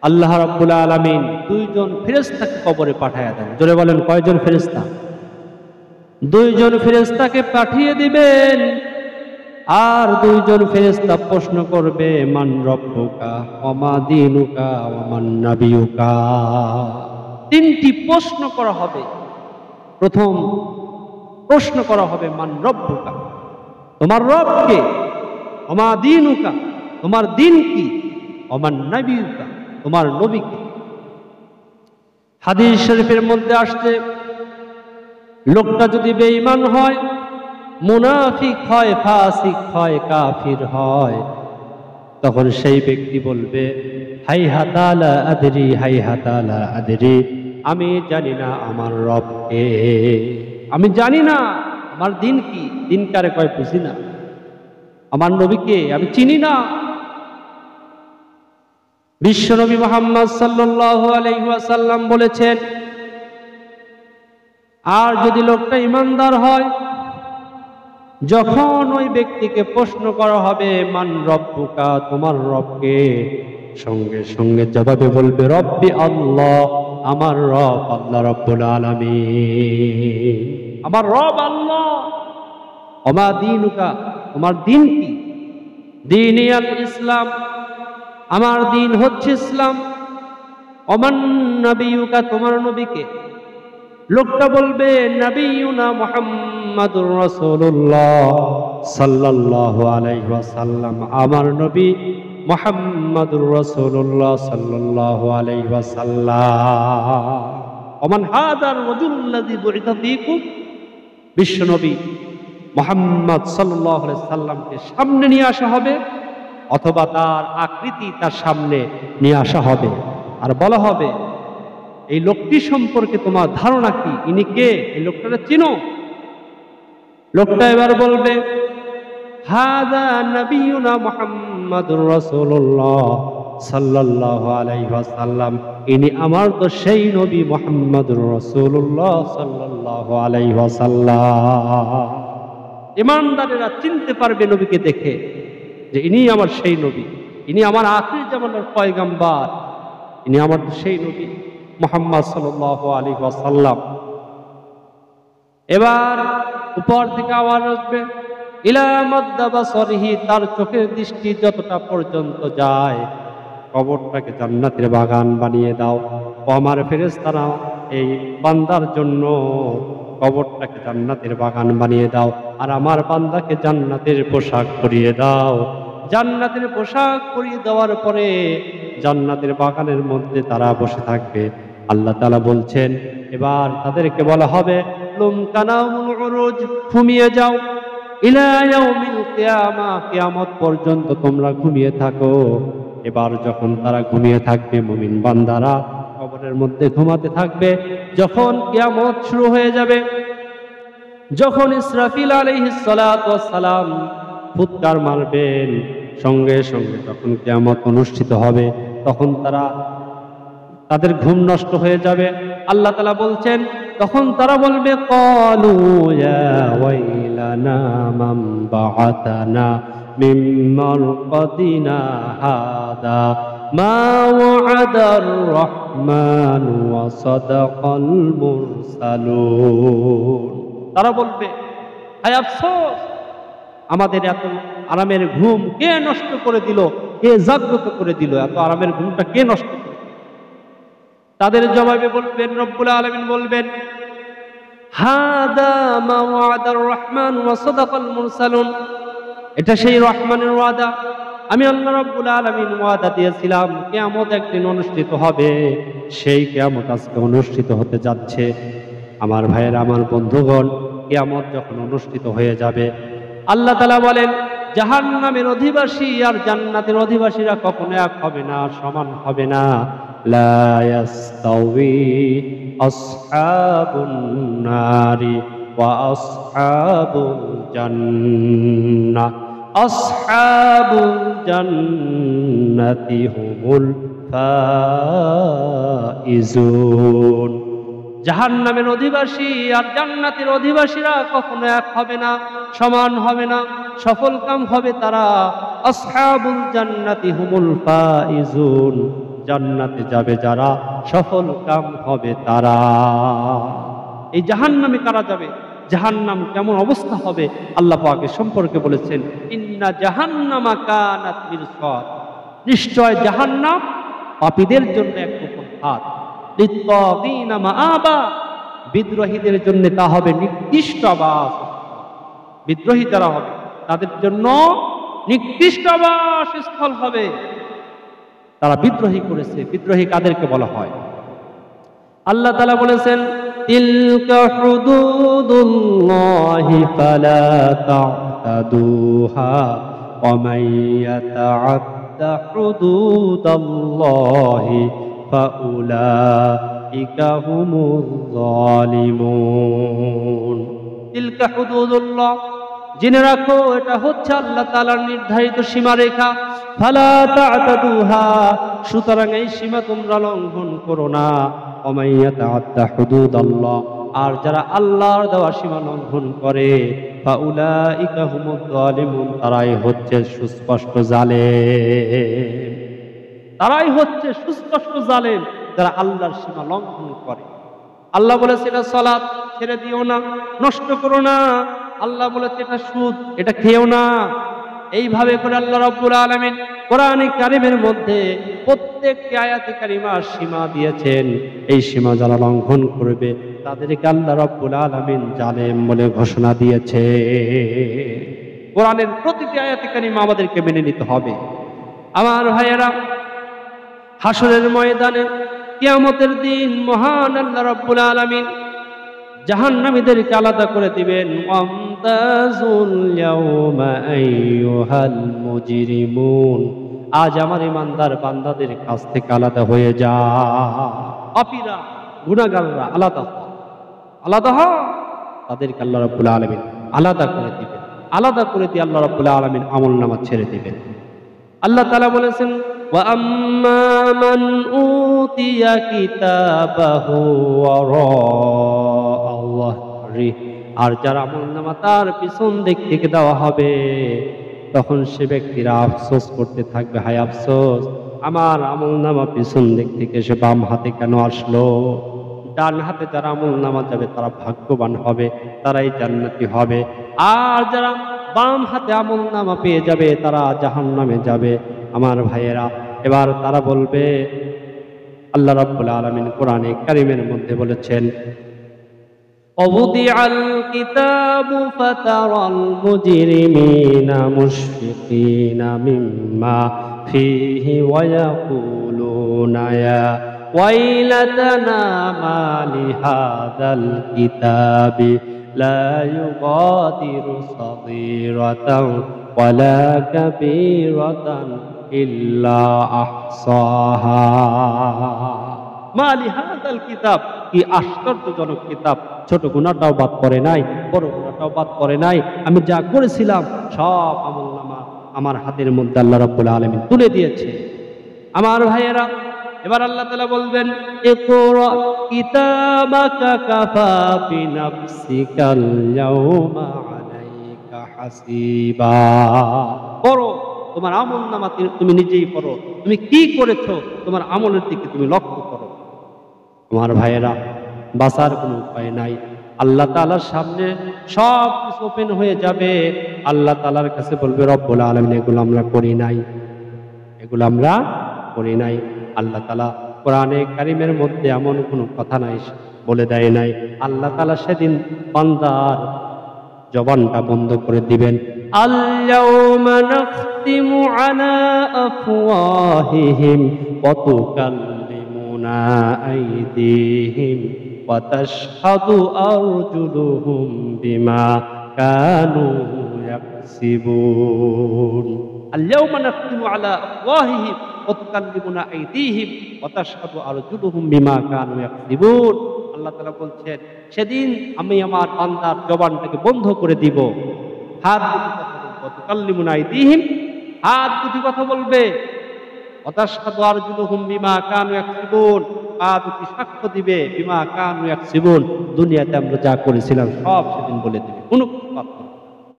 আল্লাহ রাব্বুল আলামিন দুইজন ফেরেশতাকে কবরে পাঠায়া দেন। জোরে বলেন কয়জন ফেরেশতা? দুইজন ফেরেশতাকে পাঠিয়ে দিবেন। আর দুইজন ফেরেশতা প্রশ্ন করবে, মান রব্বুকা ওয়া মা দীনুকা ওয়া মান নাবিয়ুকা। তিনটি প্রশ্ন করা হবে। প্রথম প্রশ্ন করা হবে, মান রব্বুকা, তোমার রব কে? ওয়া মা দীনুকা, তোমার দিন কি? ওয়া মান নাবিয়ুকা, তোমার নবী কে? হাদিস শরীফের মধ্যে আসছে, লোকটা যদি বেঈমান হয়, মুনাফিক হয়, ফাসিক হয়, কাফির হয়, তখন সেই ব্যক্তি বলবে, হাইহাতা লা আদরি, হাইহাতা লা আদরি, আমি জানি না আমার রব কে, আমি জানি না আমার দিন কি, দিন কারে কয় বুঝি না, আমার নবীকে আমি চিনি না। বিশ্বনবী মুহাম্মদ সাল্লাল্লাহু আলাইহি ওয়াসাল্লাম বলেছেন, আর যদি লোকটা ঈমানদার হয়, যখন ওই ব্যক্তিকে প্রশ্ন করা হবে, মান রব্বুকা, তোমার রবকে, সঙ্গে সঙ্গে জবাবে বলবে, রব্বি আল্লাহ, আমার রব আল্লাহ রাব্বুল আলামিন, আমার রব আল্লাহ। ওমা দীনুকা, তোমার দিন কি? দীনি আল ইসলাম, আমার দিন হচ্ছে ইসলাম। ওমান নাবিয়ুকা, তোমার নবীকে? লোকটা বলবে, নবিয়ুনা মুহাম্মাদুর রাসূলুল্লাহ সাল্লাল্লাহু আলাইহি ওয়াসাল্লাম, আমার নবী মুহাম্মাদুর রাসূলুল্লাহ সাল্লাল্লাহু আলাইহি ওয়াসাল্লাম। ওমান হাদার রাজুল্লাযী বুইসা ফীকুম, বিশ্ব নবী মুহাম্মদ সাল্লাল্লাহু আলাইহি ওয়াসাল্লামকে সামনে নিয়ে আসা হবে, অথবা তার আকৃতি তার সামনে নিয়ে আসা হবে, আর বলা হবে, এই লোকটি সম্পর্কে তোমার ধারণা কি? ইনি কে? এই লোকটাকে চিনো? লোকটা এবার বলবে, হাযা নবিয়ুনা মুহাম্মাদুর রাসূলুল্লাহ সাল্লাল্লাহু আলাইহি ওয়াসাল্লাম, ইনি আমার তো সেই নবী মুহাম্মাদুর রাসূলুল্লাহ সাল্লাল্লাহু আলাইহি ওয়াসাল্লাম। ঈমানদারেরা চিনতে পারবে নবীকে দেখে যে ইনি আমার সেই নবী, ইনি আমার আখির জামানার পয়গম্বর, ইনি আমার সেই নবী মুহাম্মদ সাল্লাল্লাহু আলাইহি ওয়াসাল্লাম। এবার উপর থেকে আওয়াজ আসবে, ইলা মাদ্দা বাসরিহি, তার চোখের দৃষ্টি যতটা পর্যন্ত যায়, কবরটাকে জান্নাতের বাগান বানিয়ে দাও। ও আমার ফেরেশতারা, এই বান্দার জন্য কবরটাকে জান্নাতের বাগান বানিয়ে দাও, আর আমার বান্দাকে জান্নাতের পোশাক পরিয়ে দাও। জান্নাতের পোশাক পরিয়ে দেওয়ার পরে জান্নাতের বাগানের মধ্যে তারা বসে থাকবে। আল্লাহ তাআলা বলছেন, এবার তাদেরকে বলা হবে, লুমকানামুল উরুজ, ঘুমিয়ে যাও, ইলা ইয়াউমিল কিয়ামা, কিয়ামত পর্যন্ত তোমরা ঘুমিয়ে থাকো। এবার যখন তারা ঘুমিয়ে থাকবে, মুমিন বান্দারা কবরের মধ্যে ঘুমাতে থাকবে। যখন কিয়ামত শুরু হয়ে যাবে, যখন ইসরাফিল আলাইহিস সালাতু ওয়াস সালাম ফুৎকার মারবেন, সঙ্গে সঙ্গে যখন কিয়ামত অনুষ্ঠিত হবে, তখন তাদের ঘুম নষ্ট হয়ে যাবে। আল্লাহ তাআলা বলছেন, তখন তারা বলবে, ক্বালু ইয়া ওয়াইলানা মান বাআতানা মিন মারকাদিনা হাদা মা ওয়া'আদার রাহমান ওয়া সাদাকাল মুরসালুন। তারা বলবে, হায় আফসোস, আমাদের এত আরামের ঘুম কে নষ্ট করে দিল, কে জাগ্রত করে দিল, এত আরামের ঘুমটা কে নষ্ট করে দিল? তাদের জবাবে বলবেন, রব্বুল আলামিন বলবেন, হাদা মা ওয়া'আদার রাহমান ওয়া সাদাকাল মুরসালুন, এটা সেই রহমানের ওয়াদা, আমি আল্লাহ রব্বুল আলামিন ওয়াদা দিয়েছিলাম কিয়ামত একদিন অনুষ্ঠিত হবে, সেই কিয়ামত আজকে অনুষ্ঠিত হতে যাচ্ছে। আমার ভাইয়েরা, আমার বন্ধুগণ, কিয়ামত যখন অনুষ্ঠিত হয়ে যাবে, আল্লাহ তাআলা বলেন, জাহান্নামের অধিবাসী আর জান্নাতের অধিবাসীরা কখনো এক হবে না, সমান হবে না। লা ইয়াস্তাউই আসহাবুন নারি ওয়া আসহাবুল জান্নাহ, আসহাবুল জান্নাতি হুমুল ফাইজুন। জাহান্নামের অধিবাসী আর জান্নাতের অধিবাসীরা কখনো এক হবে না, সমান হবে না, সফলকাম হবে তারা। আসহাবুল জান্নাতি হুমুল ফাইজুন, জান্নাতে যাবে যারা, সফল কাম হবে তারা। এই জাহান্নামে কারা যাবে? জাহান্নাম কেমন অবস্থা হবে আল্লাহ পাক এ সম্পর্কে বলেছেন, ইন্না জাহান্নামা কানাত মিরসাদ, নিশ্চয় জাহান্নাম পাপীদের জন্য এক গোপন হাত, লিত্তাগীনা মাআবা, বিদ্রোহীদের জন্য তা হবে নিকৃষ্ট আবাস। বিদ্রোহী যারা হবে তাদের জন্য নিকৃষ্ট আবাসস্থল হবে। তারা বিদ্রোহী করেছে। বিদ্রোহী কাদেরকে বলা হয়? আল্লাহ তাআলা বলেছেন, তিলকা হুদুদুল্লাহি ফালা তা'তাদুহা ওয়া মান ইয়াতা'আদ্দা হুদুদাল্লাহি ফাউলাইকা হুমুয যালিমুন। তিলকা হুদুদুল্লাহ, জেনে রাখো এটা হচ্ছে আল্লাহ তাআলার নির্ধারিত সীমারেখা। ফালা তা'তাদুহা, সুতরাং এই সীমা তোমরা লঙ্ঘন করো না। ওয়া মান ইয়াতা'আদ্দা হুদুদাল্লাহ, আর যারা আল্লাহর দেওয়া সীমা লঙ্ঘন করে, ফাউলাইকা হুমুয যালিমুন, তারাই হচ্ছে সুস্পষ্ট জালেম। তারাই হচ্ছে সুস্পষ্ট জালেম, যারা আল্লাহর সীমা লঙ্ঘন করে। আল্লাহ বলেছে এটা সালাত, ছেড়ে দিও না, নষ্ট করো না। আল্লাহ বলেছে এটা সুদ, এটা খেও না। এইভাবে করে আল্লাহ রাব্বুল আলামিন কোরআনে কারীমের মধ্যে প্রত্যেকটি আয়াতে কারিমার সীমা দিয়েছেন। এই সীমা যারা লঙ্ঘন করবে তাদেরকে আল্লাহ রাব্বুল আলামিন জালেম বলে ঘোষণা দিয়েছে। কোরআনের প্রতিটি আয়াতে কারিমা আমাদেরকে মেনে নিতে হবে। আমার ভাইয়েরা, হাসরের ময়দানে কিয়ামতের দিন মহান আল্লাহ রাব্বুল আলামিন জাহান্নামীদেরকে আলাদা করে দিবেন। ওয়ামতাজুল ইয়াউমা আইয়ুহাল মুজরিমুন, আজ আমার ইমানদার বান্দাদের কাছ থেকে আলাদা হয়ে যা। পাপীরা, গুনাহগাররা আলাদা হ, আলাদা হ। তাদেরকে আল্লাহ রাব্বুল আলামিন আলাদা করে দিবেন। আলাদা করে দিয়ে আল্লাহ রাব্বুল আলামিন আমলনামা ছেড়ে দিবেন। আল্লাহ তাআলা বলেছেন, ওয়া আম্মা মান উতিয়া কিতাবাহু ওয়ারাআ যাহরি, আর যার আমলনামা তার পিছন দিক থেকে দেওয়া হবে, তখন সে ব্যক্তিরা আফসোস করতে থাকবে, হায় আফসোস, আমার আমলনামা পিছন দিক থেকে সে বাম হাতে কেন আসলো। ডান হাতে যারা আমলনামা যাবে তারা ভাগ্যবান হবে, তারাই জান্নাতি হবে। আর যারা বাম হাতে আমলনামা পেয়ে যাবে তারা জাহান্নামে যাবে। আমার ভাইয়েরা, এবার তারা বলবে, আল্লাহ রাব্বুল আলামিন কোরআনে কারীমের মধ্যে বলেছেন, ওয়াদিআল কিতাবু ফাতারাল মুজরিমিনা মুশফিকিনা মিম্মা ফীহি ওয়া ইয়াকুলুনা ইয়া ওয়াইলাতানা মা লিহাযাল কিতাবি লা ইউগাদিরু সাগীরাতান ওয়ালা কাবীরাতান ইল্লা আহসাহা। মা লিহাযাল কিতাব, কি আশ্চর্যজনক কিতাব, ছোট গুনাহটাও বাদ পড়ে নাই, বড় গুনাহটাও বাদ পড়ে নাই। আমি যা করেছিলাম সব আমলনামা আমার হাতের মধ্যে আল্লাহ রাব্বুল আলামিন তুলে দিয়েছে। আমার ভাইয়েরা, এবার আল্লাহ তাআলা বলবেন, ইকরা কিতাবাকা কাফা বিনাফসিকাল ইয়াউমা আলাইকা হাসিবা। পড়ো, তোমার আমলনামা তুমি নিজেই পড়ো, তুমি কি করেছো তোমার আমলের দিকে তুমি লক্ষ্য করো। আমার ভাইয়েরা, বাঁচার কোনো উপায় নাই। আল্লাহ তাআলার সামনে সব কিছু ওপেন হয়ে যাবে। আল্লাহ তাআলার কাছে বলবে, রব্বুল আলামিন এগুলো আমরা করি নাই, এগুলো আমরা করি নাই। আল্লাহ তাআলা কোরআনে কারীমের মধ্যে এমন কোনো কথা নাই বলে দেয় নাই। আল্লাহ তাআলা সেদিন বান্দার জবানটা বন্ধ করে দিবেন। আল-ইয়াউমা নাখতিমু আলা আফওয়াহিহিম ওয়া তুকাল্লিমুনা আইদিহিম ওয়া তাশহাদু আরজুলুহুম বিমা কানু ইয়াকসিবুন। আল-ইয়াউমা নাখতিমু আলা আফওয়াহিহিম ওয়া তুকাল্লিমুনা আইদিহিম ওয়া তাশহাদু আরজুলুহুম বিমা কানু ইয়াকসিবুন। আল্লাহ তাআলা বলছেন, সেদিন আমি আমার বান্দার জবানটাকে বন্ধ করে দিব। হাত দুটি কথা বলবে, তুকাল্লিমুনা আইদিহিম, হাত দুটি কথা বলবে, ওয়া তাশহাদু আরজুলুহুম বিমা কানু ইয়াকসিবুন, পা দুটি সাক্ষ্য দিবে, বিমা কানু ইয়াকসিবুন, দুনিয়াতে আমরা যা করেছিলাম সব সেদিন বলে দিবে, কোনো কথা